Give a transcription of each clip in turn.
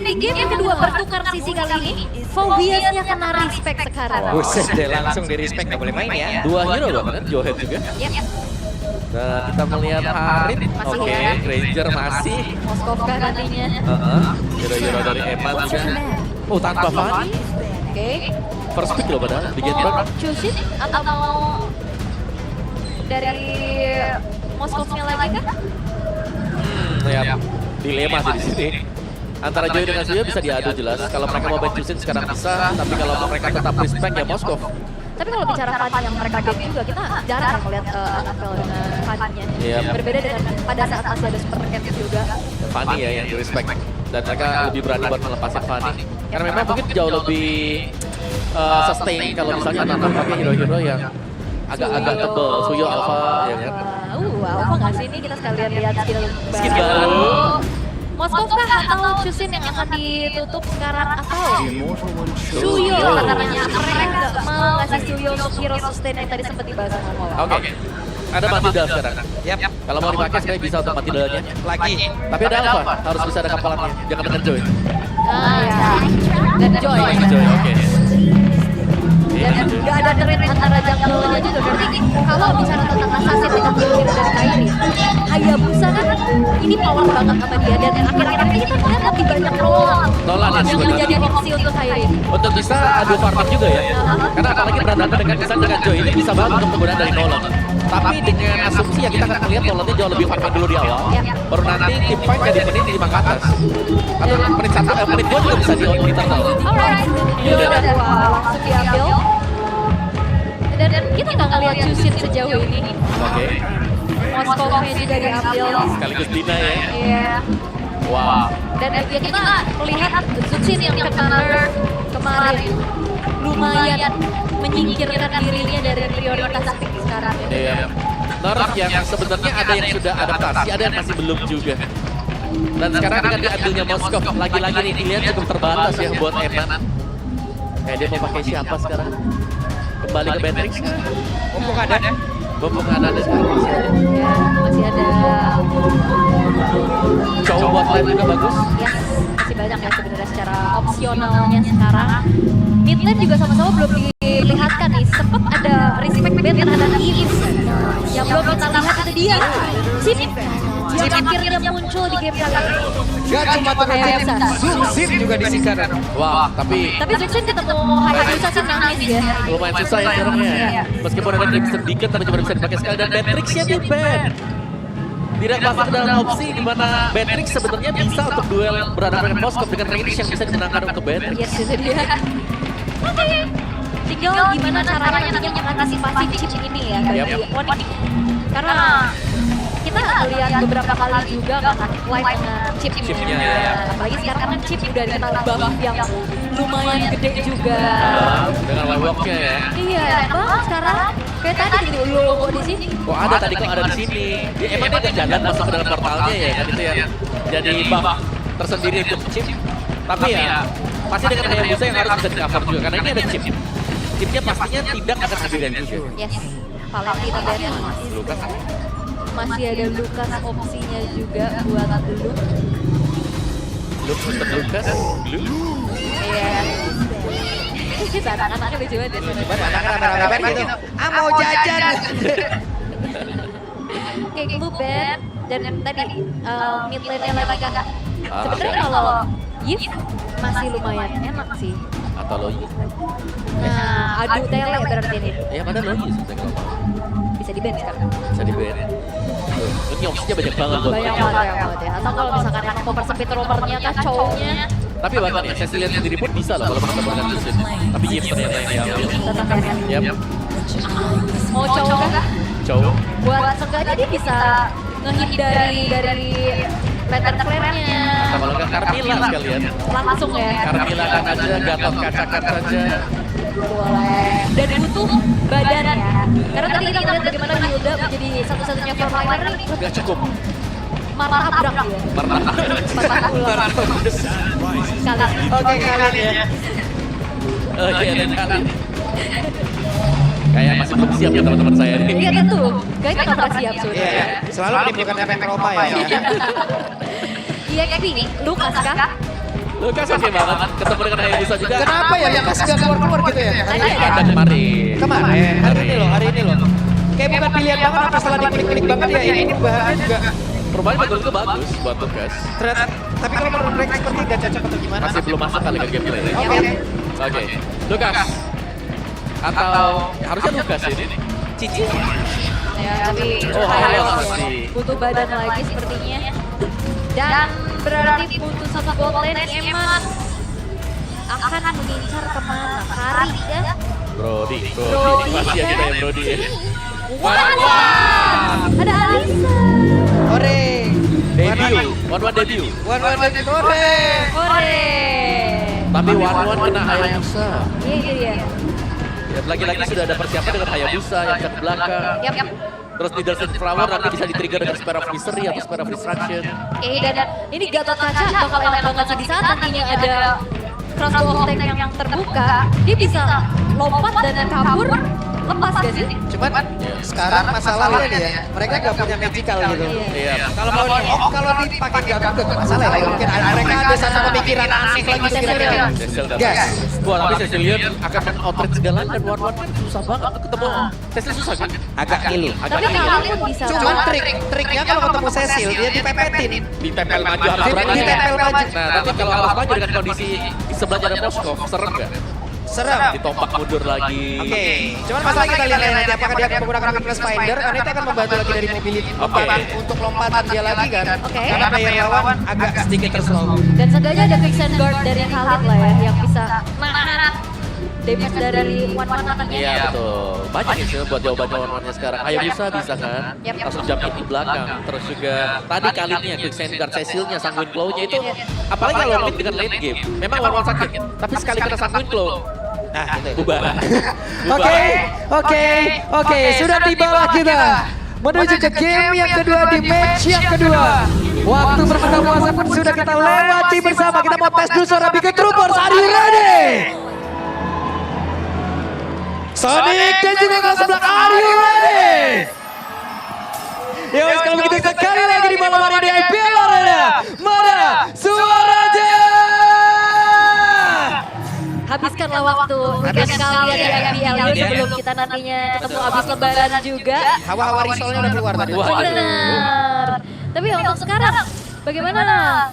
di game yang kedua bertukar sisi kali ini, Phobiasnya kena respect sekarang. Buset deh, langsung di respect, gak boleh main ya. Dua hero bahkan, Johead juga. Yep. Nah, kita melihat Harit, Masih oke, ya. Granger masih. Moskovka nantinya. Hero-hero dari Eman juga. Oh, tanpa Fanny. Oke. First pick loh padahal, di Get Back. Mau choose atau mau dari Moskovnya lagi kan? Ya, dilema sih di sini. Antara Joy dengan Suyo bisa diadu jelas. Kalau mereka mau ban Chusin sekarang bisa, tapi kalau mereka tetap respect ya Moskov. Tapi kalau bicara Fanny yang mereka ban juga, kita jarang melihat NFL dengan Fanny-nya. Iya. Berbeda dengan pada saat masih ada Super Cat juga. Fanny ya yang di respect. Dan mereka lebih berani buat melepasin Fanny. Karena memang mungkin jauh lebih sustain kalau misalnya nonton pakai hero-hero yang agak-agak tebel. Suyo Alpha ya kan. Alpha nggak sih ini kita sekalian lihat skill baru. Moskovka atau Chusin yang akan ditutup sekarang atau Suyo katanya mereka nggak mau ngasih Suyo untuk hero sustain yang tadi sempat dibahas sama Mola. Oke. Ada Matilda sekarang. Yap. Kalau mau dipakai sebenarnya bisa untuk Matildanya. Lagi. Tapi ada Alpha, harus bisa ada kapalannya. Jangan dengan Joy. Ya. Dan Joy. Joy, oke. Dan nggak ada trade antara jungle-nya juga. Berarti kalau bicara tentang assassin dengan Joy dan Kairi, Hayabusa kan ini power banget sama dia. Dan akhir-akhir ini kita melihat lebih banyak Roland Nolan ya yang sebenarnya. menjadi opsi untuk Kairi. Untuk bisa adu farming juga ya. Karena apalagi berhadapan dengan misalnya dengan Joy ini bisa banget untuk penggunaan dari Nolan. Tapi dengan asumsi ya kita akan melihat Nolannya jauh lebih farming dulu di awal. Baru nanti tim fight jadi menit 5 ke atas. Atau menit 1, menit 2 juga bisa di internal. Alright, dia udah langsung diambil. Dan kita nggak ngeliat Chusin sejauh ini. Oke. Moskovnya juga diambil. Sekaligus Dina ya. Iya. Wow. Dan ya kita melihat Chusin yang kena kemarin lumayan menyingkirkan dirinya dari prioritas pick sekarang. Iya. Nerf yang sebenarnya ada yang sudah adaptasi, ada yang masih belum juga. Dan sekarang dengan diambilnya Moskov, lagi-lagi nih pilihan cukup terbatas ya buat Eman. Dia mau pakai siapa sekarang? Kembali ke Matrix? Mumpung ada. Mumpung ada sekarang masih ada. Ya, masih ada. Coba buat live juga bagus. Yes, masih banyak ya sebenarnya secara opsionalnya sekarang. Mid lane juga sama-sama belum diperlihatkan nih. Sempat ada respect band terhadap Eve. Yang belum kita lihat itu dia. Chip. Yang akhirnya muncul di game kali ini. Gak cuma Hayabusa. Zip juga di sana. Wah, tapi Tapi Zuxin ketemu Hayabusa sih nangis ya. lumayan susah ya sekarangnya. Meskipun ada Crimson Beacon tapi cuma bisa dipakai sekali dan Matrixnya di ban. Tidak masuk dalam opsi di mana Matrix sebenarnya bisa untuk duel berhadapan dengan Moskov dengan range yang bisa dimenangkan untuk Matrix. Yes, itu dia. Oke. Tinggal gimana caranya nantinya mengantisipasi chip ini ya bagi Onyx. Karena kita lihat beberapa kali juga kan live dengan chipnya. Apalagi sekarang kan chip udah dikenal buff yang lumayan gede juga. Dengan walk-walknya ya. Iya, bang sekarang kayak tadi gitu logo di sini. Kok ada tadi kok ada di sini. Dia emang dia ada jalan masuk ke dalam portalnya ya kan itu yang jadi buff tersendiri untuk chip. Tapi ya pasti dengan Hayabusa yang harus bisa di-cover juga karena ini ada chip. Chipnya pastinya tidak akan sendirian juga. Yes, Valentina dan Lukas. masih ada Lukas opsinya juga buat Luke. Luke untuk Lukas. Luke. Iya. Anak-anaknya lucu banget ya. Anak-anak gitu. Ah mau jajan. Kayak gitu band dan tadi mid lane-nya lagi kakak. Ah, Sebenarnya oke. kalau Yves masih lumayan enak sih. Atau Loyi. Nah, adu tele berarti ini. Ya padahal Loyi sebenarnya kalau mau. Bisa di-ban sekarang. Bisa di ban. Ini opsinya banyak banget buat Banyak mereka. banget ya. Atau kalau misalkan emang mau persempit romernya kah cowoknya. Tapi bahkan ya, Cecilian sendiri pun bisa loh kalau bertemu dengan Chusin. Tapi Yip ternyata yang diambil. Tetap enak. Yap, Mau cowok kah? cowok. Buat seenggaknya dia bisa ngehindari dari lantern flare-nya. Atau kalau nggak Carmilla sekalian. Langsung ya. Carmilla kan aja, Gatot kacakan saja. Boleh. Dan butuh badan ya. Karena tadi kita melihat bagaimana Hilda menjadi satu-satunya frontliner nih. Nggak cukup. Marah abrak dia. Pernah. Patah tulang. Kali. Oke kalian ya. Oke, ada kali. Kayak masih belum siap ya teman-teman saya ini. Iya tentu. Kayaknya nggak pernah siap sudah. Iya, selalu menimbulkan efek trauma ya. Iya kayak gini. Lukas kah? Lukas oke banget, ketemu dengan Hayabusa juga. Kenapa ya Lukas nggak keluar-keluar gitu ya? Tadi Ada kemarin. Kemarin, hari ini loh. Kayak bukan pilihan banget apa setelah dikulik-kulik banget ya ini perubahannya juga. Perubahan betul itu bagus buat Lukas. Ternyata, tapi kalau menurut mereka seperti nggak cocok atau gimana? Masih belum masuk kali ke gameplay. Oke. Oke, Lukas. Atau harusnya Lukas ini. Cici. Ya, tapi Oh, Hayabusa Hayabusa ya. masih. Butuh badan lagi sepertinya. Dan berarti butuh satu bot lane Eman akan mengincar kemana? Kari ya? Brody. Masih ya kan? kita ya Brody ya. Wah, ada Alisa. Ore. Debut, one debut. One ore. Ore. Tapi one kena Hayabusa. Iya. Ya, lagi-lagi sudah ada persiapan dengan Hayabusa yang bisa ke belakang. Yap. Terus Needle Flower nanti bisa di-trigger dengan Spare of Misery atau Spare of Distraction. Oke, dan ini Gatot Kaca bakal enak banget sih di saat nantinya ada crossbow of tank yang terbuka, dia bisa lompat dan kabur, lepas gak sih? Cuman sekarang masalahnya nih ya, mereka nggak punya magical gitu. Iya. Kalau dipakai gabung nggak masalah ya. Mungkin mereka ada satu pemikiran aneh lagi kira-kira. Cecil dan Gas. Wah, tapi Cecilion akan men-outreach segala dan one kan susah banget ketemu. Cecil susah kan? Agak ngilu. Tapi kalian pun bisa Cuman triknya kalau ketemu Cecil dia dipepetin. Ditempel maju harus berani. Ditempel maju. Nah, tapi kalau harus maju dengan kondisi di sebelahnya ada Moskov, serem gak? Serem. Ditopak mundur lagi. Oke, cuman masalah kita lihat nanti apakah dia akan menggunakan Weakness Finder karena itu akan membantu lagi dari mobility untuk lompatan dia lagi kan. Oke. Karena player lawan agak sedikit terslow. dan seenggaknya ada quicksand guard dari Khalid lah ya yang bisa nahan damage dari one-one-nya. Iya betul. Banyak ya sih buat jawaban-jawabannya sekarang. Hayabusa bisa kan? Yap. Langsung jump in di belakang. Terus juga tadi kalinya Quicksand Guard Cecilnya, Sanguine Claw-nya itu. Apalagi kalau mid dengan late game. Memang one-one sakit. Tapi sekali kena Sanguine Claw. Nah, gitu. Bubar. Oke, sudah tibalah kita menuju ke game yang kedua di match yang kedua. Waktu berbuka puasa pun sudah kita lewati bersama. Kita mau tes dulu suara Big Troopers. Are you ready? Sonic dan juga kelas sebelah, are you ready? Ya wes, kalau begitu sekali lagi di malam hari di IPL Arena. Mana suaranya? Habiskanlah waktu weekend kalian di IPL ini sebelum kita nantinya ketemu abis lebaran juga. Hawa-hawa risolnya udah keluar tadi. Wah. Benar. Tapi untuk sekarang, bagaimana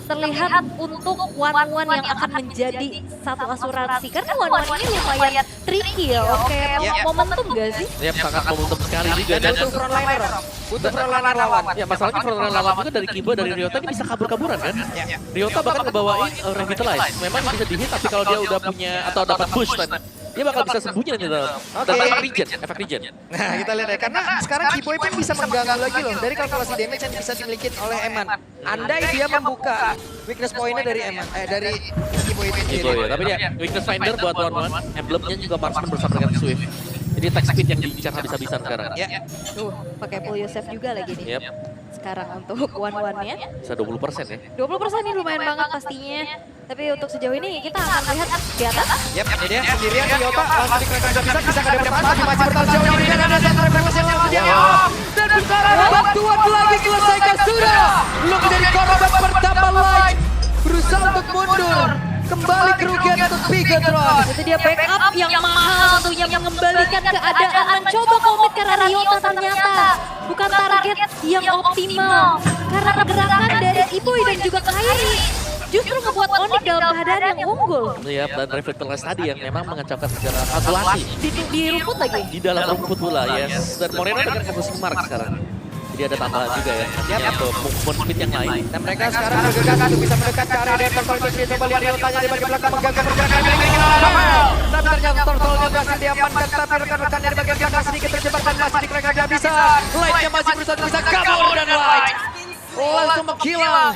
terlihat untuk one-one yang akan menjadi satu asuransi? Karena one-one ini lumayan tricky ya, oke momentum gak sih? Ya sangat momentum sekali juga. Dan Butuh frontliner. Butuh frontliner lawan. ya masalahnya frontliner lawan juga dari Kibo, dari Ryota ini bisa kabur-kaburan kan? Ryota bahkan ngebawain Revitalize. Memang bisa di-hit tapi kalau dia udah punya atau dapat push dan dia bakal bisa sembunyi nanti dalam. Dan efek regen. Nah, kita lihat ya, karena sekarang Kiboy pun bisa mengganggu lagi loh dari kalkulasi damage yang bisa dimiliki oleh Eman. Andai dia membuka weakness point-nya dari Eman, dari Kiboy itu Gitu sendiri. ya. Tapi ya weakness finder buat one-one, emblemnya juga marksman bersama dengan Swift. Jadi attack speed yang diincar habis-habisan sekarang. Ya, Tuh, pakai pull Yosef juga lagi nih. Yep. Sekarang untuk one-one-nya. Bisa 20% ya. 20% ini lumayan banget pastinya. Tapi untuk sejauh ini kita akan lihat di atas. yap, ini dia sendirian Ryota langsung dikerahkan bisa ke depan tapi masih bertahan jauh ini dan ada satu refleks yang langsung dia dan sekarang bantuan lagi selesaikan sudah. Look dari korban pertama Light berusaha untuk mundur. Kembali kerugian untuk Bigatron. Itu dia backup yang mahal tentunya mengembalikan keadaan. Mencoba komit karena Ryota ternyata bukan target yang optimal. Karena pergerakan dari Iboy dan juga Kairi justru ngebuat Onyx dalam keadaan yang unggul. Iya, dan Reflectorless tadi yang memang mengacaukan secara kalkulasi. Di rumput lagi. Di dalam rumput pula, yes. Dan Moreno dengan Confusing Mark sekarang. Jadi ada tambahan juga ya, nantinya untuk movement speed yang lain. Dan mereka sekarang bergegas untuk bisa mendekat ke area dan Tortol itu coba lihat Ryotanya di bagian belakang mengganggu pergerakan tapi ternyata Tortolnya berhasil diamankan tapi rekan-rekannya di bagian belakang sedikit terjebak dan masih dikerahkan tidak bisa. Lightnya masih berusaha bisa kabur dan Light langsung menghilang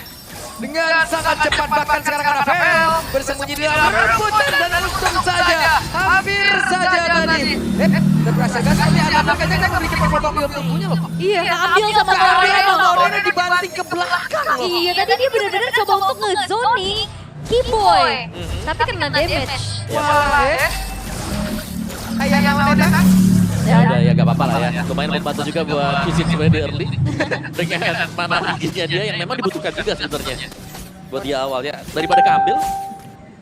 dengan sangat cepat bahkan sekarang Rafael bersembunyi di dalam rebutan dan untung saja hampir saja tadi dan berhasil gas tapi anak kayaknya kan memiliki performa tubuhnya loh. Iya, ambil sama Moreno Moreno. dibanting ke belakang loh. Iya, tadi dia benar-benar coba untuk ngezoning Kiboy. Tapi kena damage. Wah, kayaknya udah kan? Ya udah ya gak apa-apa lah ya. Lumayan membantu juga buat visit sebenarnya di early. Dengan mana tingginya dia yang memang dibutuhkan juga sebenarnya. Buat dia awal ya. Daripada keambil,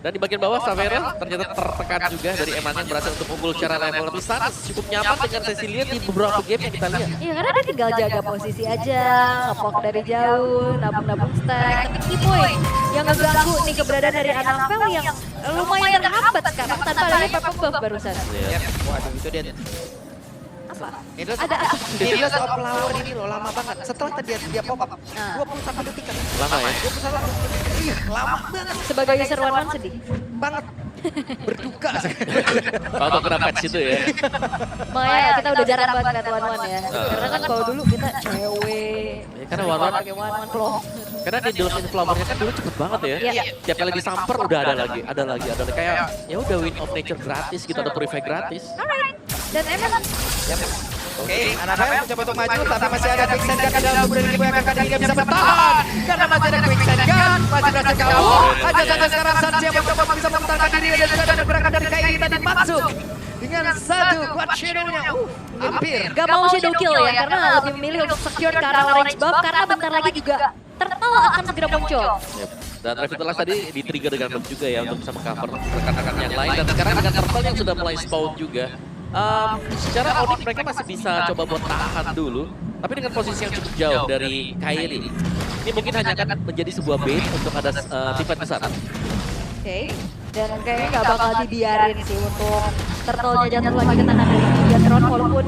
Dan di bagian bawah Savero ternyata tertekan juga dari Eman yang berhasil untuk unggul secara level. Tapi Sans cukup nyaman dengan Cecilia di beberapa game yang kita lihat. Iya karena dia tinggal jaga posisi aja, ngepok dari jauh, nabung-nabung stack. Tapi key point yang ngeganggu nih keberadaan dari Anapel yang lumayan terhambat sekarang tanpa adanya purple buff barusan. Iya. Waduh, itu dia. Apa? Ada Heroes of Flower ini loh, lama banget. Setelah tadi dia pop up, 21 detik kan. Lama ya? 21 detik. Iya, lama banget. Sebagai user one sedih. Banget. Berduka. Kalau kena patch itu ya. Makanya kita udah jarang banget ngeliat one-one ya. Karena kan kalau dulu kita cewek. Ya, karena one-one pakai one-one vlog. Karena di Dolphin Flower-nya kan dulu cepet banget ya. Iya. Tiap kali disamper udah ada lagi. Kayak ya udah Win of Nature gratis gitu, ada Purify gratis. Alright. Dan emang Oke, Anapel mencoba untuk maju, tapi masih ada Quicksand Gun di dalam tubuh dari Lipo yang akan dia bisa bertahan. Karena masih ada Quicksand Gun, masih berhasil kabur. Hanya saja sekarang Sanji yang mencoba untuk bisa memutarkan diri dan juga ada gerakan dari Kairi tadi masuk. Dengan satu quad shadow-nya, hampir. gak mau shadow kill ya, karena lebih memilih untuk secure ke arah range buff, karena bentar lagi juga Turtle akan segera muncul. Yep. Dan Revitalize tadi di-trigger dengan buff juga ya untuk bisa mengcover rekan-rekan yang lain. Dan sekarang dengan Turtle yang sudah mulai spawn juga. Secara Onyx mereka masih bisa coba buat tahan dulu. Tapi dengan posisi yang cukup jauh dari Kairi. Ini mungkin hanya akan menjadi sebuah bait untuk ada defense besar. Oke. Dan kayaknya nggak bakal dibiarin sih untuk Turtle-nya jatuh lagi ke tangan dari Gigatron, walaupun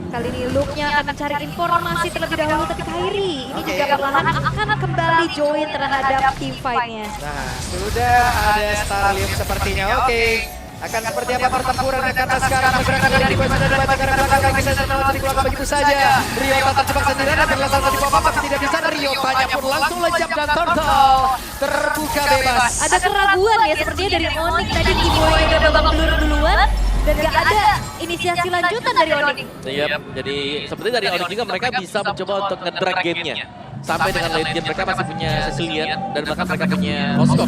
kali ini Luke-nya akan mencari informasi terlebih dahulu, tapi Kairi ini juga perlahan akan kembali join terhadap team fight-nya. Nah, sudah ada Starlium sepertinya. Oke. Akan seperti apa pertempuran karena sekarang pergerakan dari Lipo sudah dibaca karena belakang bisa terlalu dikeluarkan begitu saja. Ryota terjebak sendirian dan berlasan tadi pop-up tapi tidak bisa. Ryotanya pun langsung lencap dan Turtle terbuka bebas. Ada keraguan ya sepertinya dari Onyx tadi Kiboy udah babak belur duluan dan gak ada inisiasi lanjutan dari Onyx. Iya, jadi seperti dari Onyx juga mereka bisa mencoba untuk nge-drag gamenya. Sampai dengan late game mereka masih punya Cecilian dan bahkan mereka punya Moskov.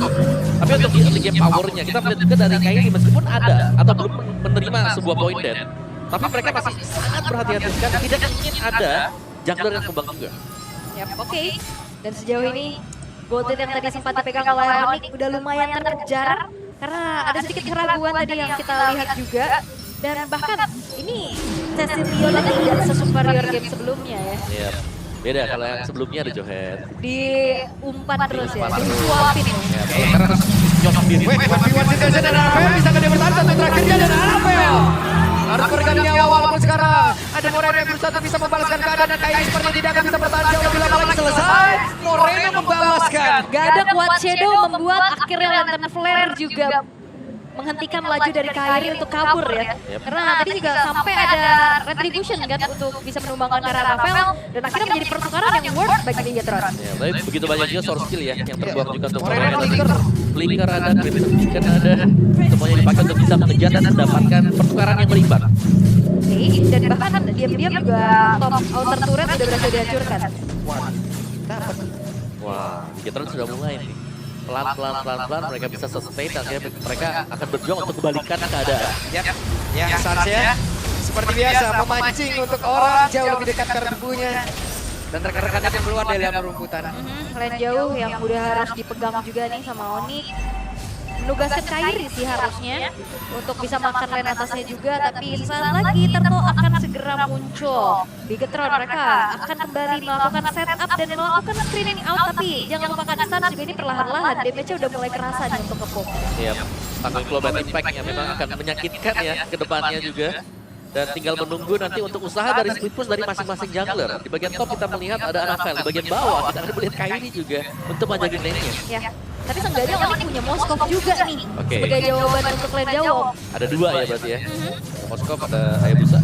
Tapi untuk di early game powernya kita melihat juga dari Kairi meskipun ada atau belum menerima sebuah point dead. Tapi mereka masih sangat berhati-hati sekali tidak ingin ada jungler yang kembang juga. Yap, oke. Dan sejauh ini Golden yang tadi sempat dipegang oleh Onyx udah lumayan terkejar karena ada sedikit keraguan tadi yang kita lihat juga. Dan bahkan ini Cecilion tadi tidak sesuperior game sebelumnya ya. Iya. Beda kalau yang sebelumnya ada Johet. Diumpan terus ya, disuapin ya. Ya, karena harus nyokap diri. Wait, 1v1 situation dan Anapel bisa dia bertahan satu terakhirnya dan Anapel harus berikan nyawa walaupun sekarang ada Moreno yang berusaha bisa membalaskan keadaan dan Kairi seperti tidak akan bisa bertahan jauh lebih lama lagi selesai. Moreno membalaskan. Gak ada kuat shadow membuat akhirnya Lantern Flare juga menghentikan laju dari Kairi untuk kabur ya. Karena tadi juga sampai ada retribution kan untuk bisa menumbangkan ke arah Rafael dan akhirnya menjadi pertukaran yang worth bagi Gigatron. Ya, tapi begitu banyak juga source skill ya yang terbuang juga untuk Moreno Moreno. Flicker ada, Crimson Beacon ada, semuanya dipakai untuk bisa mengejar dan mendapatkan pertukaran yang berimbang. Oke, dan bahkan diam-diam juga top outer turret sudah berhasil dihancurkan. Dapat. Wah, Gigatron sudah mulai nih. Pelan-pelan mereka bisa sustain dan akhirnya mereka akan berjuang untuk kembalikan keadaan. Yap, yang Sansnya seperti biasa memancing untuk orang jauh lebih dekat ke tubuhnya dan rekan-rekannya yang keluar dari dalam rumputan. Lane jauh yang udah harus dipegang juga nih sama Onyx. Menugaskan Kairi sih harusnya untuk bisa makan lane atasnya juga, tapi sesaat lagi Turtle akan segera muncul. Bigetron mereka akan kembali melakukan setup dan melakukan screening out, tapi jangan lupakan Sun juga ini perlahan-lahan damage-nya udah mulai kerasa nih untuk nge-poke. Iya, tanggung global impact yang memang akan menyakitkan ya ke depannya juga. Dan tinggal menunggu nanti untuk usaha dari split push dari masing-masing jungler. Di bagian top kita melihat ada Anapel, di bagian bawah kita akan melihat Kairi juga untuk menjagin lane-nya. Ya, tapi seenggaknya Onyx punya Moskov juga nih Oke. sebagai jawaban untuk lane jauh. Ada dua ya berarti ya. Moskov ada Hayabusa.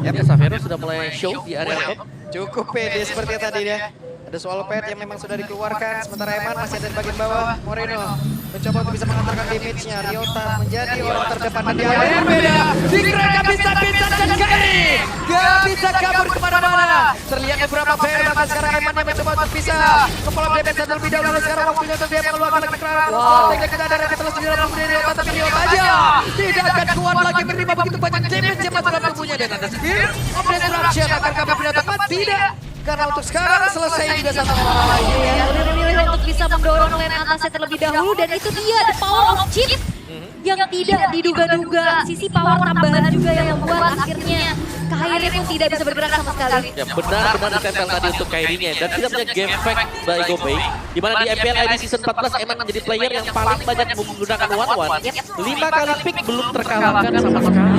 Ya, Savero sudah mulai show di area top. Cukup pede seperti tadi ya. Ada soal pet yang memang sudah dikeluarkan, sementara Eman masih ada di bagian bawah. Moreno mencoba untuk bisa mengantarkan damage-nya. Ryota menjadi orang terdepan dan di area yang beda. Digerakkan bisa dan Kairi gak bisa kabur kemana-mana. Terlihat beberapa pair bahkan sekarang Eman yang mencoba untuk bisa nge-follow damage dan terlebih dahulu. Sekarang waktunya untuk dia mengeluarkan lagi kerangan. Teknik kita ada Racket terus di dalam tubuh Ryota, tapi Ryota aja tidak akan kuat lagi menerima begitu banyak damage yang masuk dalam tubuhnya. Dan ada skill of destruction akan kami pindah tempat? Tidak. Karena untuk sekarang selesai juga satu lagi. Ya, lebih memilih untuk bisa mendorong lane atasnya terlebih dahulu dan itu dia the power of chip yang tidak diduga-duga, sisi power tambahan juga yang membuat akhirnya Kairi pun tidak bisa bergerak sama sekali. Ya benar-benar ditempel tadi untuk Kairinya dan tidak punya game fact by Gobay. Di mana di MPL ID Season 14 emang menjadi player yang paling banyak menggunakan one-one. 5 kali pick belum terkalahkan sama sekali.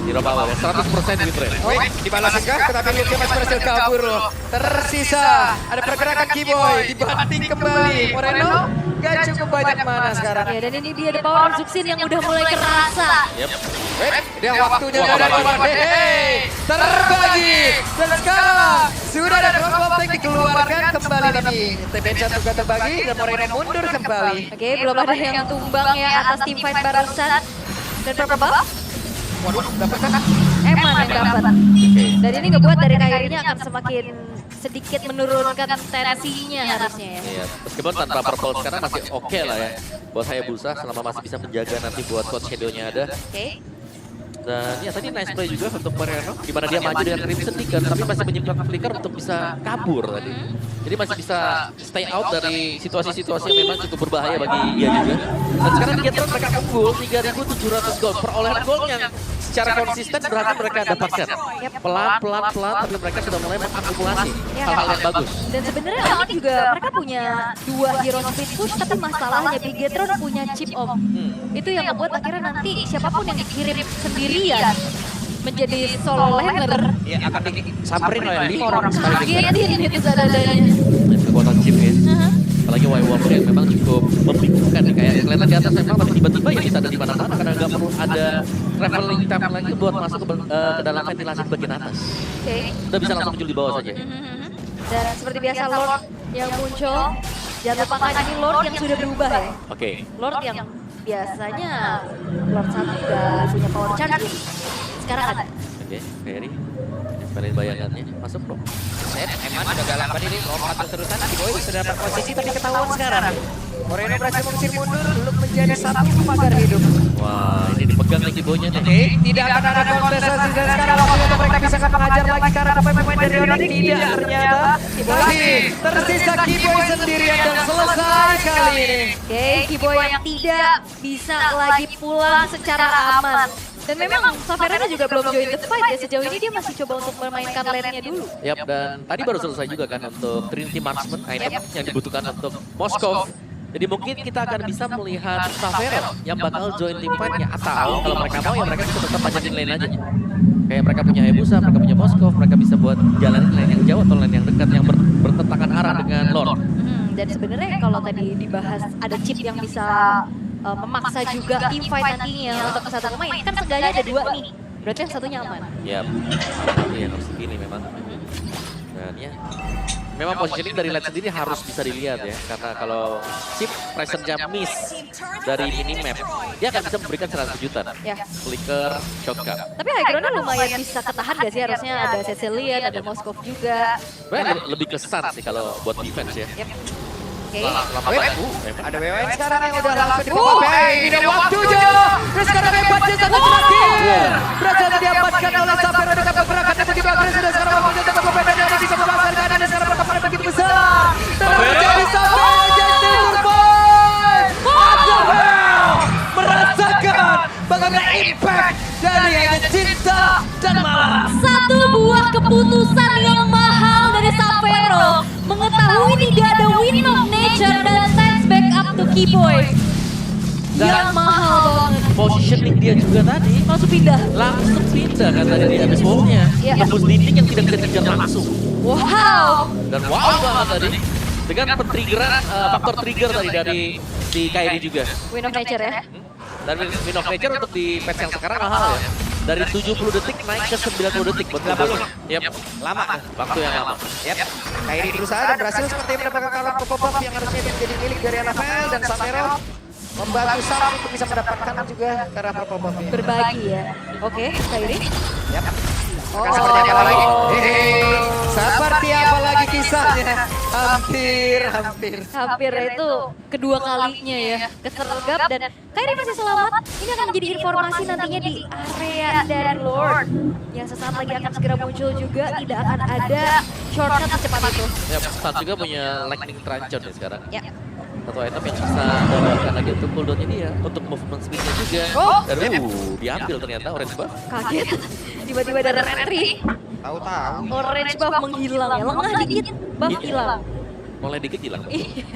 Di bawah ya, 100% win rate. Baik, dibalaskan kah? Tetapi Lucky masih berhasil kabur loh. Tersisa ada pergerakan Kiboy, dibanting kembali. Moreno gak cukup banyak mana sekarang. Ya dan ini dia the power of Zuxin yang udah mulai kerasa. Yep. Baik, dia waktunya udah ada keluar. Hei, terbagi. Dan sekarang sudah ada crossbow tank dikeluarkan kembali nih. TP1 juga terbagi dan Moreno mundur kembali. Oke, belum ada yang tumbang ya atas team fight barusan. Dan purple buff, Waduh, dapatkah? Eman yang dapat. Dan ini ngebuat dari Kairinya akan semakin sedikit menurunkan tensinya harusnya ya. Iya, meskipun tanpa purple sekarang masih oke lah ya. Buat saya Busa selama masih bisa menjaga nanti buat coach shadow-nya ada. Oke. Dan ya tadi nice play juga untuk Moreno, di mana dia maju dengan Crimson Ticker tapi masih menyimpan flicker untuk bisa kabur tadi. Jadi masih bisa stay out dari situasi-situasi yang memang cukup berbahaya bagi dia juga. Dan sekarang di Gatron mereka unggul 3.700 gold, perolehan gold yang secara konsisten berhasil mereka dapatkan. Pelan-pelan tapi mereka sudah mulai mengakumulasi hal-hal yang bagus. Dan sebenarnya Onyx juga mereka punya 2 hero speed push tapi masalahnya Bigetron punya chip om. Itu yang membuat akhirnya nanti siapapun yang dikirim sendirian menjadi solo laner. Ya akan disamperin oleh 5 orang sekali. Kagetin itu zadadanya. Dan kekuatan chip ya. Apalagi Y1 yang memang cukup membingungkan nih. Kayak kelihatan di atas memang tapi tiba-tiba ya bisa ada di mana-mana karena nggak perlu ada traveling time lagi buat masuk ke dalam ventilasi bagian atas. Oke. Udah bisa langsung muncul di bawah saja. Dan seperti biasa Lord yang muncul, jangan lupakan ini Lord yang sudah berubah ya. Oke. Lord yang biasanya Lord 1 udah punya power charge. Sekarang ada. Oke, Ferry. Kalian bayangannya masuk bro. Eman udah gak lambat ini, lompat terus-terusan. Kiboy sudah dapat posisi tapi ketahuan sekarang. Moreno berhasil mengusir mundur, belum menjadi satu pagar hidup. Wah, ini dipegang nih kibonya nih. Oke, tidak akan ada kontestasi dan sekarang waktunya untuk mereka bisa mengajar lagi karena pemain dari Onyx tidak ternyata. Masih tersisa Kiboy sendirian dan selesai kali ini. Oke, Kiboy yang tidak bisa lagi pulang secara aman. Dan memang Saverana juga belum join the fight ya, sejauh ini dia masih coba untuk memainkan lane-nya dulu. Yap, dan tadi baru selesai juga kan untuk Trinity Marksman item yang dibutuhkan untuk Moskov. Jadi mungkin kita akan bisa melihat Savera yang bakal join team fight-nya. Atau kalau mereka mau ya mereka bisa tetap pajatin lane aja. Kayak mereka punya Hayabusa, mereka punya Moskov, mereka bisa buat jalanin lane yang jauh atau lane yang dekat yang bertentangan arah dengan Lord. Dan sebenarnya kalau tadi dibahas ada chip yang bisa memaksa juga team fight nantinya untuk satu pemain, kan seenggaknya ada 2 nih. Berarti yang satunya aman. Yap, iya harus begini memang. Dan ya, memang positioning dari Led sendiri harus bisa dilihat ya. Karena kalau chip presence-nya miss dari minimap, dia akan bisa memberikan serangan kejutan. Ya. Flicker, shotgun. Tapi high ground-nya lumayan bisa ketahan gak sih? Harusnya ada Cecilian, ada Moskov juga. Lebih kesan sih kalau buat defense ya. Yep. Oke. Ada WWN sekarang yang udah langsung dipopop. Ini dia waktunya. Terus sekarang hebatnya satu terakhir. Berhasil diamankan oleh Savera dengan pergerakan yang begitu agresif. Dan sekarang waktunya untuk pemain yang bisa membakar dan sekarang perkembangan yang begitu besar. Dan menjadi Savera jadi Boy. Azabel merasakan bagaimana impact dari hanya cinta dan malas. Satu buah keputusan yang mahal dari Savero. Mengetahui tidak ada win of nature dan sends back up to Kiboy. Yang mahal banget. Positioning dia juga tadi Langsung pindah. langsung pindah kan tadi di atas wall-nya. Iya. Tembus dinding yang tidak bisa dikejar langsung. Wow. Dan wow banget tadi. Dengan pentriggeran, faktor trigger tadi dari si Kairi juga. Win of nature ya. Dan win of nature untuk di patch yang sekarang mahal ya. Dari 70 detik naik ke 90 detik buat 80. Yap. Lama. Waktu yang lama. Yap. Kairi berusaha dan berhasil seperti mendapatkan kalah pop-up yang harusnya menjadi milik dari NFL dan Savero membantu Sam untuk bisa mendapatkan juga karena pop-up ini. Berbagi ya. Oke, Kairi. Yap. Seperti apa lagi? Seperti apa lagi kisahnya? Hampir. Hampir itu kedua kalinya ya kesergap dan Kairi masih selamat. Ini akan menjadi informasi nantinya di area dari Lord yang sesaat lagi akan segera muncul juga. Tidak akan ada shortcut secepat itu. Ya, Stun juga punya lightning truncheon ya sekarang. Ya. Satu item yang bisa mendapatkan lagi untuk cooldownnya dia, untuk movement speednya juga. Dan diambil ternyata orange buff. Kaget. Tiba-tiba ada entry. Tahu-tahu. Orange buff menghilang ya. Lengah dikit, buff hilang. Mulai dikit hilang. Iya.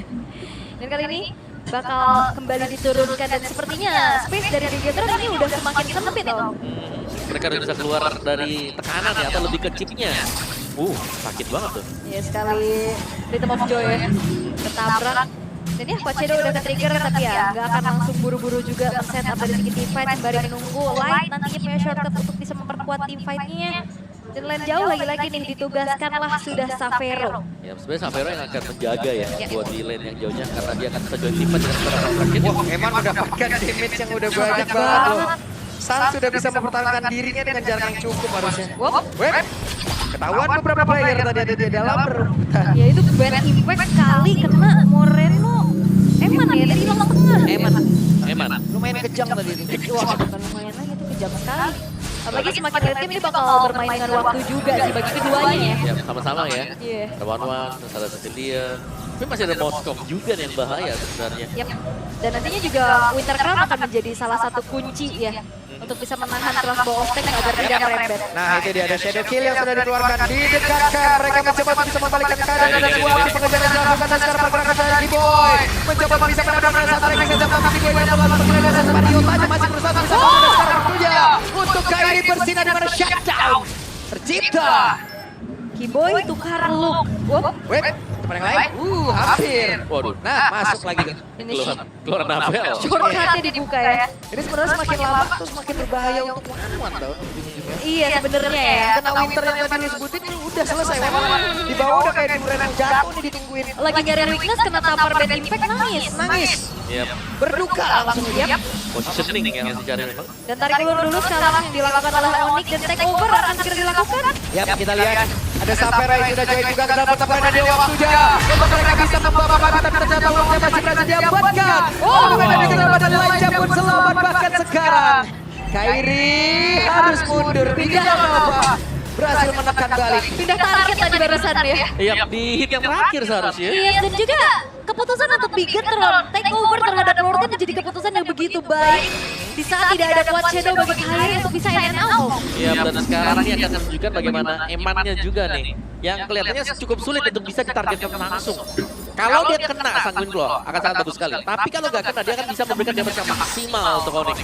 Dan kali ini bakal kembali diturunkan dan sepertinya space dari Bigetron ini udah semakin sempit Om. Mereka udah bisa keluar dari tekanan ya, atau lebih ke chipnya. Sakit banget tuh. Ya sekali Rhythm of Joy ya. Ketabrak. Dan ya Coach Shadow udah ke-trigger tapi ya nggak akan langsung buru-buru juga set up dari segi teamfight sembari menunggu Light nantinya punya shortcut untuk bisa memperkuat teamfight-nya. Dan lane jauh lagi-lagi nih ditugaskanlah sudah Savero. Ya sebenarnya Savero yang akan menjaga ya buat di lane yang jauhnya karena dia akan bisa join teamfight dengan serangan terakhir. Wah, Eman mendapatkan damage yang udah banyak banget loh. San sudah bisa mempertahankan dirinya dengan jarak yang cukup harusnya. Web. Ketahuan beberapa player tadi ada di dalam berebutan. Ya itu bad impact sekali kena Moreno. Eman ya dari hilang tengah. Eman. Lumayan kejam tadi ini. Wah bukan lumayan lagi itu kejam sekali. Apalagi semakin late game ini bakal bermain dengan waktu juga sih bagi keduanya ya. Ya sama-sama ya. Iya. Ada One, terus ada Cecilia. Tapi masih ada Moskov juga nih yang bahaya sebenarnya. Yap. Dan nantinya juga Winter Crown akan menjadi salah satu kunci ya untuk bisa menahan crossbow of tank agar tidak merembet. Nah itu dia ada shadow kill yang sudah dikeluarkan didekatkan. Mereka mencoba untuk bisa membalikkan keadaan dan sebuah aksi pengejaran dilakukan dan sekarang pergerakan dari Boy. Mencoba bisa menabrakkan saat mereka saja tapi Boy yang melakukan pergerakan dan Mario tadi masih berusaha untuk bisa menang sekarang waktunya untuk Kairi bersinar di mana shutdown tercipta. Kiboy tukar look. Web, teman yang lain. Hampir. Waduh. Nah, masuk lagi. Ini Keluar Navel. shortcutnya dibuka ya. Ini sebenarnya semakin lama tuh semakin berbahaya untuk One tau. Iya sebenarnya ya. Kena Winter yang tadi lu sebutin udah selesai. Memang di bawah udah kayak duren yang jatuh nih ditungguin. Lagi nyari weakness kena tampar bad impact nangis. Yap. Berduka langsung dia. Positioning yang harus dicari memang. Dan tarik ulur dulu sekarang yang dilakukan oleh Onyx dan take over akan segera dilakukan. Ya kita lihat ada Savera yang sudah join juga ke dalam pertempuran dan dia waktunya. Untuk mereka bisa membawa babat tapi ternyata uangnya masih berhasil diamankan. Bukan ada kita pada Laija pun selamat bahkan sekarang. Kairi harus mundur. Tidak apa-apa. Berhasil menekan balik. Pindah target tadi barusan ya. Iya, di hit yang terakhir seharusnya. Iya dan juga keputusan untuk Bigetron take over terhadap Lord itu menjadi keputusan yang begitu baik. Di saat tidak ada Quad Shadow bagi Kairi untuk bisa in and out. Iya, dan sekarang ini akan menunjukkan bagaimana emannya juga nih. Yang kelihatannya cukup sulit untuk bisa ditargetkan langsung. Kalau dia kena Sanguine Claw akan sangat bagus sekali. Tapi kalau nggak kena dia akan bisa memberikan damage yang maksimal untuk Onyx.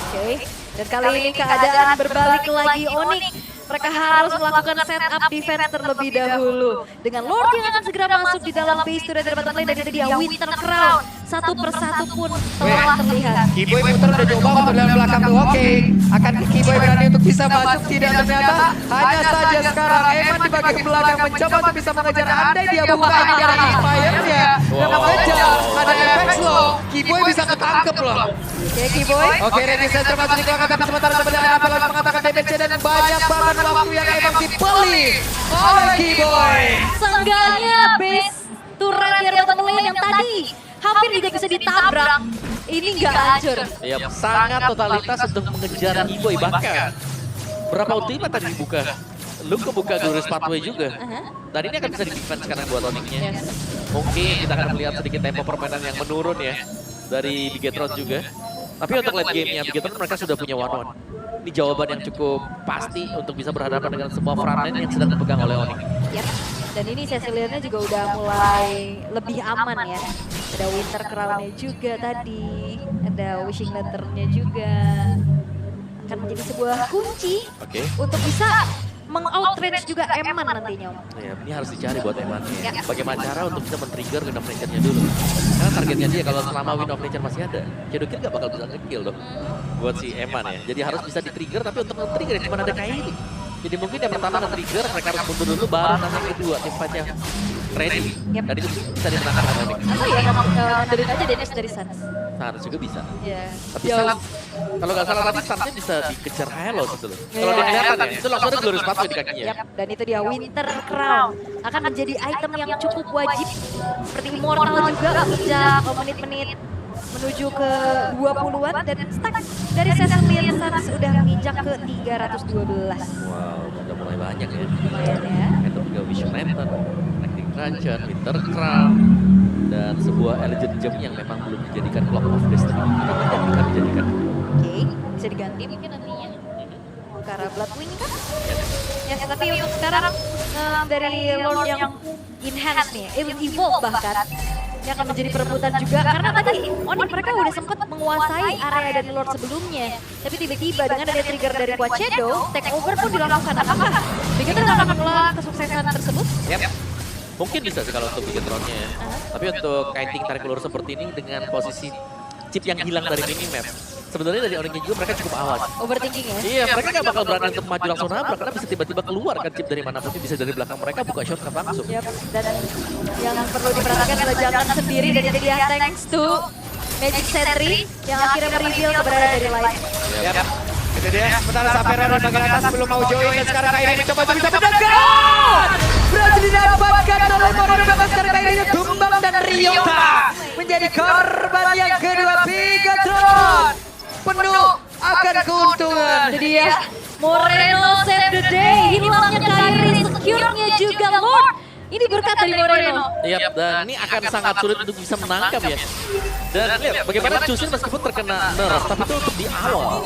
Oke, dan kali ini keadaan berbalik lagi Onyx. Mereka harus melakukan setup defense terlebih dahulu. Dengan Lord yang akan segera masuk di dalam base turret dari bottom lane dan itu dia Winter Crown. Satu persatu pun telah terlihat. Kiboy putar udah coba untuk dalam belakang tuh oke. Akan Kiboy berani untuk bisa masuk tidak ternyata. Hanya saja sekarang Eman di bagian belakang mencoba untuk bisa mengejar andai dia buka ini dari Inspire-nya. Dan mengejar ada efek slow. Kiboy bisa ketangkep loh. Oke Kiboy. Oke, Reni Center masih dikeluarkan tapi sementara sebenarnya Apel mengatakan damage dan banyak banget waktu yang emang dibeli oleh Kiboy. Seenggaknya base turret dari bottom lane yang tadi hampir juga bisa ditabrak. Ini nggak hancur. Iya, sangat totalitas untuk mengejar Kiboy. Bahkan berapa ultimate tadi dibuka? Lu kebuka Glorious Pathway juga. Dan ini akan bisa di-defense sekarang buat Onyx-nya. Yes. Mungkin kita akan melihat sedikit tempo permainan yang menurun ya dari Bigetron juga. Tapi untuk late game-nya Bigetron mereka sudah punya one-one. Ini jawaban yang cukup pasti untuk bisa berhadapan dengan semua frontline yang sedang dipegang oleh Onyx. Yep. Dan ini Cecilianya juga udah mulai lebih aman ya. Ada Winter Crown-nya juga tadi. Ada Wishing Lantern-nya juga. Akan menjadi sebuah kunci untuk bisa meng-outrange juga Eman nantinya. Ya, ini harus dicari buat Eman. Ya. Bagaimana cara untuk bisa men-trigger Win of Nature-nya dulu. Karena targetnya dia kalau selama Win of Nature masih ada, Shadow Kill gak bakal bisa nge-kill dong. Buat si Eman ya. Jadi harus bisa di-trigger, tapi untuk nge-trigger cuma ada Kairi. Jadi mungkin yang pertama nge-trigger, mereka harus mundur dulu, baru nanti yang kedua, teamfight-nya ready. Yep. Dan itu bisa dimenangkan sama Onyx. Atau ya ngandelin aja Dennis dari Suns. Suns juga bisa. Iya. Tapi Suns, kalau nggak salah tadi Sunsnya bisa dikejar Hello gitu loh. Kalau dia kelihatan ya, itu langsung ada Glorious Pathway di kakinya. Yap, dan itu dia Winter Crown akan menjadi item yang cukup wajib seperti Immortal juga sejak menit-menit menuju ke 20-an dan stack dari Cecil Suns sudah menginjak ke 312. Wow, udah mulai banyak ya. Lumayan ya. Itu juga Vision Lantern, Lightning Cruncher, Winter Crown, dan sebuah Elegant Gem yang memang belum dijadikan Clock of Destiny. Tidak bisa dijadikan. Oke, bisa diganti mungkin nantinya. Ke arah Bloodwing kan? Ya, tapi untuk sekarang dari Lord yang enhance nih, evolve bahkan, yang akan menjadi perebutan juga. Karena tadi Onyx mereka udah sempat menguasai area dari Lord sebelumnya. Tapi tiba-tiba dengan ada trigger dari Quad Shadow, take over pun dilakukan. Apakah Begitu akan menolak kesuksesan tersebut? Yep. Mungkin bisa sih kalau untuk Bigetronnya ya. Tapi untuk kiting tarik ulur seperti ini dengan posisi chip yang hilang dari minimap. Sebenarnya dari Onyx juga mereka cukup awas. Overthinking ya? Iya, mereka nggak bakal berani untuk maju langsung nabrak karena bisa tiba-tiba keluar kan chip dari mana pun, bisa dari belakang mereka buka shortcut langsung. Yap, dan yang perlu diperhatikan adalah jangan sendiri dan itu dia thanks to Magic Sentry yang akhirnya mereveal keberadaan dari Light. Yap. Itu dia, sementara Sapphire di bagian atas belum mau join dan sekarang Kairi mencoba untuk bisa mendekat. Berhasil didapatkan oleh Moron Bebas sekarang Kairi tumbang dan Ryota menjadi korban yang kedua Bigetron. Penuh akan keuntungan. Itu dia Moreno save the day, hilangnya Kairi, secure-nya juga Lord. Ini berkat dari Moreno. Iya, dan ini akan sangat sulit untuk bisa menangkap ya. Dan lihat bagaimana Chusin meskipun terkena nerf, tapi itu untuk di awal.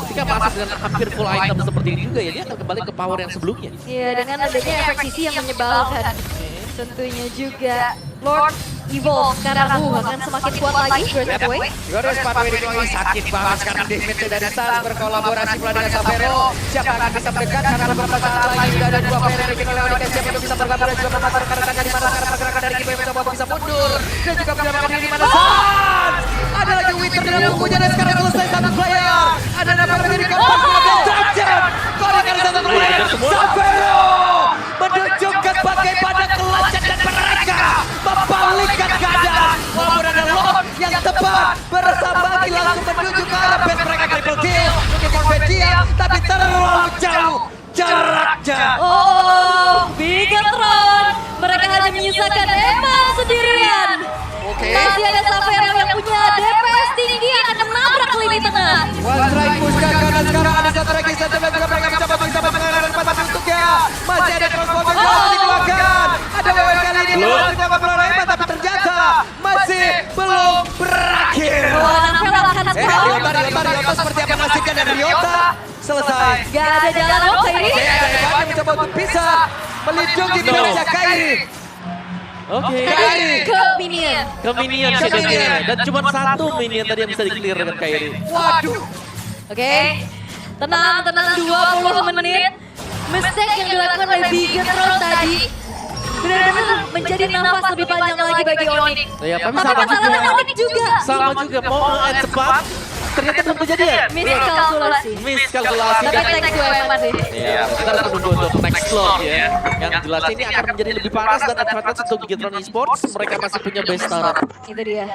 Ketika masuk dengan hampir full item seperti ini juga ya, dia akan kembali ke power yang sebelumnya. Iya, dengan adanya efek sisi yang menyebalkan. Tentunya juga Lord Evolve sekarang akan semakin kuat lagi Burst Away. Glorious Pathway dikeluarkan sakit banget sekarang damage dari Suns berkolaborasi pula dengan Sapphire. Siapa akan bisa mendekat karena beberapa saat lagi sudah ada dua player yang bikin oleh Onyx. Siapa yang bisa bergabung dan juga memanfaatkan rekannya di mana sekarang pergerakan dari Kibo yang mencoba bisa mundur dan juga menyelamatkan diri di mana Suns. Ada lagi Winter dalam bukunya dan sekarang selesai satu player. Ada nampak menjadi keempat Destruction. Korekan satu player. Sapphire menunjukkan bagaimana kelacak dan mereka membalikkan keadaan. Walaupun ada Lord yang tepat bersama langsung menuju ke arah base mereka triple kill untuk Conventia, tapi terlalu jauh jaraknya. Oh, Bigetron. Mereka hanya menyisakan Eman sendirian. Oke. Masih ada Sapphire yang punya DPS tinggi akan menabrak lini tengah. One strike push ke kanan sekarang ada satu lagi satu juga mereka mencoba bisa mengenai tempat untuknya. Masih ada transformasi yang dikeluarkan. Ada WW kali ini melawan mencoba melawan Eman tapi ternyata masih belum berakhir. Nampel akan Ryota seperti apa nasibnya dan Ryota selesai. Gak ada jalan apa ini. Oke, ada Evan yang mencoba untuk bisa melindungi Bigetron Kairi. Oke. Kairi. Ke minion. Ke minion sih Ke minion. dan cuma satu minion tadi yang bisa di-clear dengan Kairi. Waduh. Oke. Tenang 20 menit. Mistake yang dilakukan oleh Bigetron tadi benar-benar menjadi nafas lebih panjang lagi bagi Onyx. Ya, tapi Tapi sama masalahnya juga. Onyx juga. Sama juga mau nge-end cepat, ternyata belum kejadian. Miskalkulasi. Miskalkulasi. Tapi thanks to Eman sih. Iya, kita harus menunggu untuk next slot ya. Yang jelas ini akan menjadi lebih panas dan advantage untuk Bigetron Esports. Mereka masih punya base turret. Itu dia.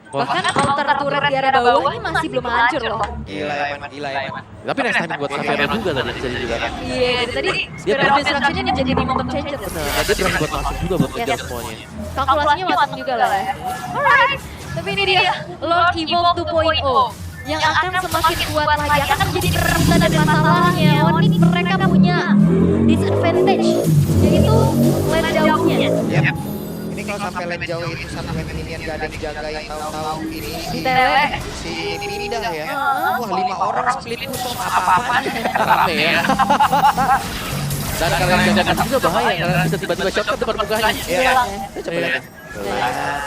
Wah. Bahkan counter turret di area bawah ini masih belum hancur loh. Gila Eman, gila Eman. Tapi next time buat Sapphire juga tadi bisa dibilang. Iya, dari tadi Spirit of Destruction ini jadi momentum changer. Nah, dia berani buat masuk juga buat ngejar Yes. semuanya. Kalkulasinya matang juga lah ya. Alright, tapi ini dia Lord Evolve 2.0 yang akan semakin kuat lagi, akan menjadi perebutan dan masalahnya. Onyx mereka punya disadvantage, yaitu lane jauhnya. Yep. Ini kalau sampai lane jauh itu satu lane minion gak ada yang jagain, tahu-tahu ini si pindah ya. Wah 5 orang split musuh apa-apa. Rame ya. Dan kalian jangan juga bahaya karena bisa tiba-tiba shotgun depan mukanya. Iya. Coba lihat.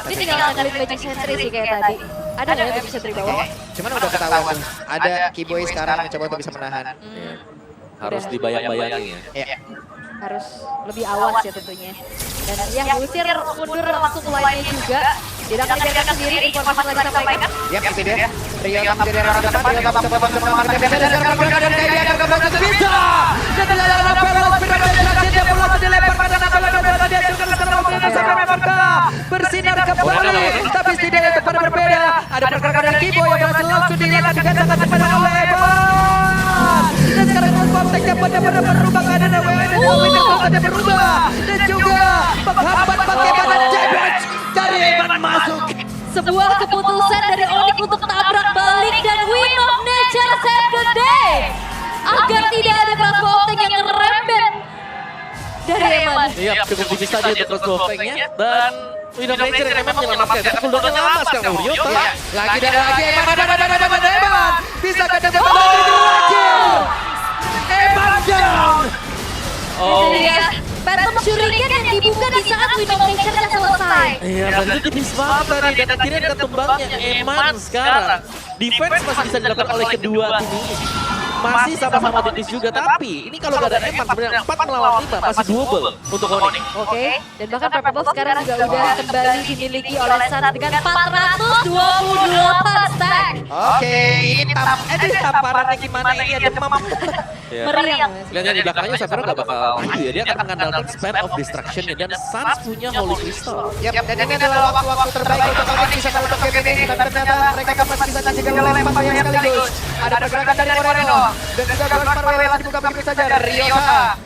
Ini tinggal ngakalin Magic Sentry sih kayak tadi. Ada nggak ya Magic Sentry bawah? Cuman udah ketahuan tuh. Ada Kiboy sekarang mencoba untuk bisa menahan. Iya. Harus dibayang-bayangin ya. Iya. Harus lebih awas ya tentunya. Dan yang diusir mundur langsung ke line-nya juga. Tidak akan dibiarkan sendiri, informasi lagi sampaikan. Yap, itu dia. Ryota menjadi arah depan, Ryota mencoba untuk mengamankan bisa dan bergerak dan dia akan kembali bisa. Dan tidak ada Pelos bergerak dia bola dilempar pada Napela dan dia juga sekarang sampai mereka bersinar kembali. Tapi setidaknya tempat berbeda. Ada pergerakan dari Kibo yang berhasil langsung dilihat dengan sangat cepat oleh Evan. Dan sekarang kontaknya benar-benar berubah keadaan WN dan berubah. Dan juga menghambat bagaimana damage dari Evan masuk. Sebuah keputusan dari Onyx untuk tabrak balik dan Win of Nature save the day. Agar tidak ada cross voting yang ngerembet dari Eman. Iya, cukup tipis tadi untuk cross bowfangnya. Dan Win of Nature yang memang menyelamatkan. Tapi cooldownnya lama sekarang Ryota. Lagi dan lagi Eman. Bisa ke depan lagi. Eman down. Oh. Jadi ya, Phantom Shuriken yang dibuka di saat Win of Nature-nya selesai. Iya, dan itu tipis banget tadi. Dan akhirnya ketumbangnya Eman sekarang. Defense masih bisa dilakukan oleh kedua tim ini. Masih sama-sama tipis juga, tapi ini kalau gak ada Eman sebenarnya 4 melawan 5 masih double untuk Onyx. Oke, dan bahkan Purple sekarang juga udah kembali dimiliki oleh Suns dengan 428 stack. Oke, ini tamparannya gimana ini ada demam. Meriang. Lihatnya di belakangnya Savera gak bakal maju ya, dia akan mengandalkan Spare of Destruction ya, dan Suns punya Holy Crystal. Yap, dan ini adalah waktu-waktu terbaik untuk Onyx bisa menutup game ini. Dan ternyata mereka masih bisa juga melempar banyak sekaligus. Ada pergerakan dari Moreno. Dan juga Ghost Parwell dibuka begitu saja. Ryota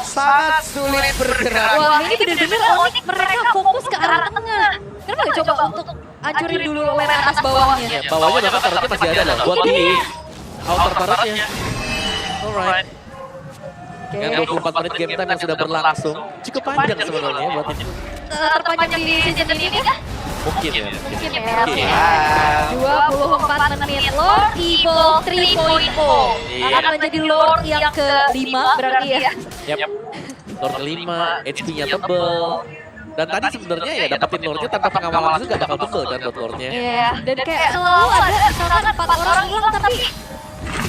sangat sulit bergerak. Wah, ini bener-bener Onyx mereka fokus ke arah tengah. Kenapa nggak coba untuk hancurin dulu lane atas bawahnya? Ya, bawahnya bahkan turretnya masih ada loh, buat di outer turretnya. Alright. Dengan 24 menit game time yang sudah berlangsung, cukup panjang sebenarnya buat ini. Terpanjang di season ini kah? Mungkin ya. Mungkin ya. Mungkin. Oke. 24 menit Lord Evil 3.0 akan menjadi Lord yang ke-5 berarti ya. Yap. Lord kelima, HP-nya tebel. Dan tadi sebenarnya ya dapetin Lordnya tanpa pengawalan itu gak bakal tebel kan buat Lordnya. Iya, dan kayak selalu ada misalkan 4 orang hilang tapi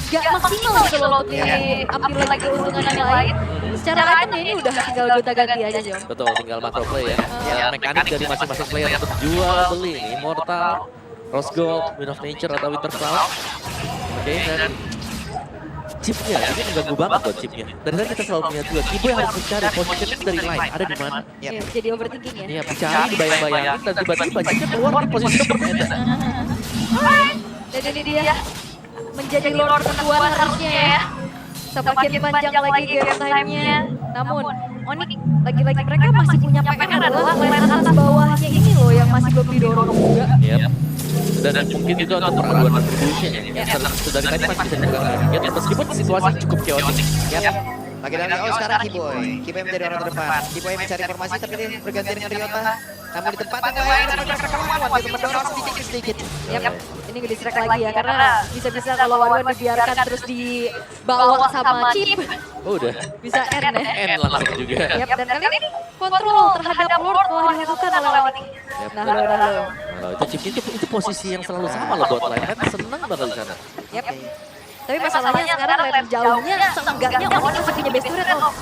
gak maksimal gitu loh untuk diambil lagi keuntungan yang lain. Secara item ini udah tinggal gonta-ganti aja Jom. Betul, tinggal macro play ya. Dan mekanik dari masing-masing player untuk jual beli nih. Immortal, Rose Gold, Win of Nature atau Winter Cloud. Oke, dan chipnya, ini mengganggu banget buat chipnya. Dan tadi kita selalu melihat juga, Kibo yang harus mencari positioning dari line, ada di mana. Iya, jadi overthinking ya. Iya, mencari, dibayang-bayangin, dan tiba-tiba chipnya keluar di posisi yang berbeda. Dan ini dia menjadi Lord kedua harusnya ya. Semakin panjang lagi game time-nya. Namun, Onyx lagi-lagi mereka masih punya PR adalah lane atas bawahnya ini loh yang masih belum didorong juga. Iya. Dan mungkin juga untuk peraduan distribution ya. Sudah dari tadi masih bisa dipegang lagi. Ya, meskipun situasi cukup chaotic. Yap. Lagi-lagi sekarang Kiboy. Kiboy menjadi orang terdepan. Kiboy mencari informasi tapi dia berganti dengan Ryota. Namun di tempat yang lain mereka lawan gitu mendorong sedikit-sedikit. Yap. Ini nge-distract lagi ya karena bisa-bisa kalau Wan dibiarkan terus dibawa sama Chip. Oh, udah. Bisa N ya. N langsung juga. Yap, dan kali ini kontrol terhadap Lord telah dilakukan oleh Onyx. Nah, halo. Kalau itu chipnya itu posisi yang selalu sama loh buat line. Kan seneng banget di sana. Yap. Tapi masalahnya sekarang lane jauhnya seenggaknya Onyx masih punya base turret loh.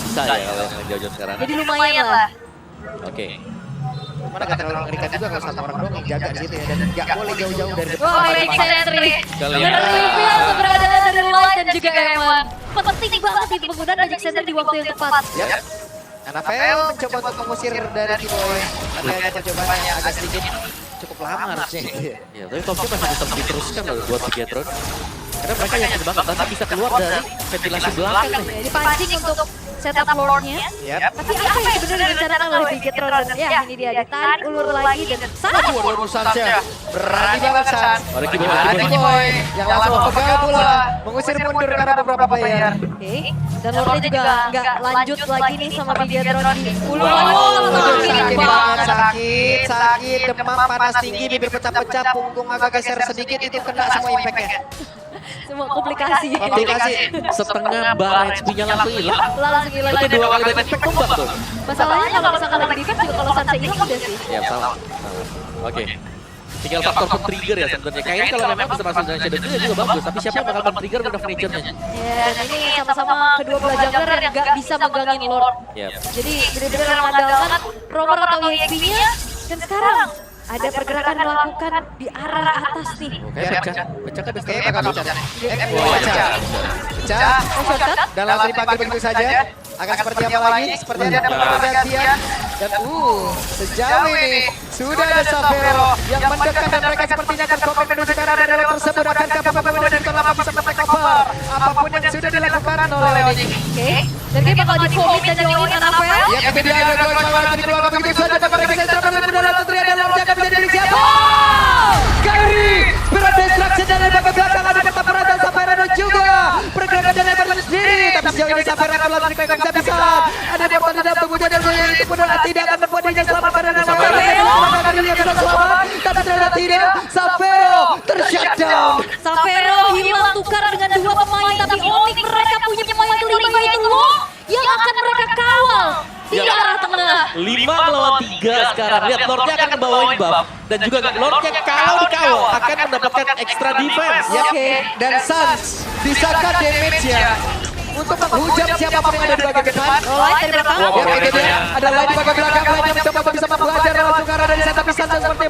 Bisa ya kalau yang jauh-jauh sekarang. Jadi lumayan lah. Oke. Cuman agak terlalu mengerikan juga kalau satu orang doang yang jaga di situ ya. Dan nggak boleh jauh-jauh dari depan. Wah, Magic Sentry. Kalian. Nge-reveal keberadaan dari Light dan juga Eman. Penting banget itu penggunaan Magic Sentry di waktu yang tepat. Yap. Anafel mencoba untuk mengusir dari Kiboy. Tapi ada percobaannya agak sedikit cukup lama harusnya. Ya, tapi topnya masih tetap diteruskan loh buat Bigetron. Karena mereka yakin banget nanti bisa keluar dari ventilasi belakang nih. Dipancing untuk setup Lord-nya. Yap. Tapi apa yang sebenarnya direncanakan oleh Bigetron? Ya, ini dia ditarik ulur lagi dan salah. Waduh, Sansnya berani banget Sans. Ada Kiboy, Kiboy yang langsung pegang bola, mengusir mundur karena beberapa player. Oke, dan Lord-nya juga nggak lanjut lagi nih sama Bigetron di ulur lagi. Sakit banget, sakit, demam, panas tinggi, bibir pecah-pecah, punggung agak geser sedikit, itu kena semua impact-nya. Semua komplikasi. Komplikasi. setengah bar HP-nya langsung hilang. Langsung hilang. Itu 2 kali dari impact tumbang tuh. Masalahnya kalau misalkan lagi defense juga kalau Sansa hilang udah sih. Ya, sama. Oke. Tinggal faktor trigger ya sebenarnya. Kayaknya kalau memang bisa masuk dengan Shadow Trigger juga bagus, tapi siapa yang bakal men-trigger Win of Nature-nya? Ya, dan ini sama-sama kedua belah jungler yang nggak bisa megangin Lord. Yap. Jadi benar-benar mengandalkan romer atau EXP-nya Dan sekarang ada pergerakan melakukan di arah atas nih. Oke, pecah kan best Oke, bakal pecah. Oh, shortcut. Dan langsung dipanggil begitu saja. Akan seperti apa lagi? Seperti ada pergantian. Dan sejauh ini sudah ada Savero yang mendekat dan mereka sepertinya akan komen menuju ke arah daerah tersebut. Akankah pemain dari Tolama bisa men-take over apapun yang sudah dilakukan oleh Leonik? Oke, dan dia bakal di-commit dan jauhin Anapel. Ya, itu dia ada gol malah dari keluarga begitu saja. Dan mereka bisa terus mudah Satria dan Lord Jacob menjadi dari siapa? Kairi berdistraksi dari bagian belakang ada kata perhatian Savero dan juga pergerakan dari Everton sendiri. Tapi sejauh ini Savero akan melakukan mereka bisa bisa. Ada yang tidak pengujian dan itu pun tidak akan membuat dirinya selamat pada nama tapi ternyata tidak. Savero tershutdown. Savero hilang tukar dengan dua pemain, tapi Onyx mereka punya pemain kelima yaitu Lo yang akan mereka kawal di arah tengah. 5 melawan 3 sekarang. Lihat Lordnya akan bawain buff dan juga Lordnya kalau dikawal akan mendapatkan extra defense. Ya, dan Sans disangka damage-nya untuk menghujam siapapun yang ada di bagian depan. Light dari belakang. Ya, itu dia. Ada Light di bagian belakang. Light yang mencoba bisa membelajar langsung ke arah dari sana. Tapi Sans seperti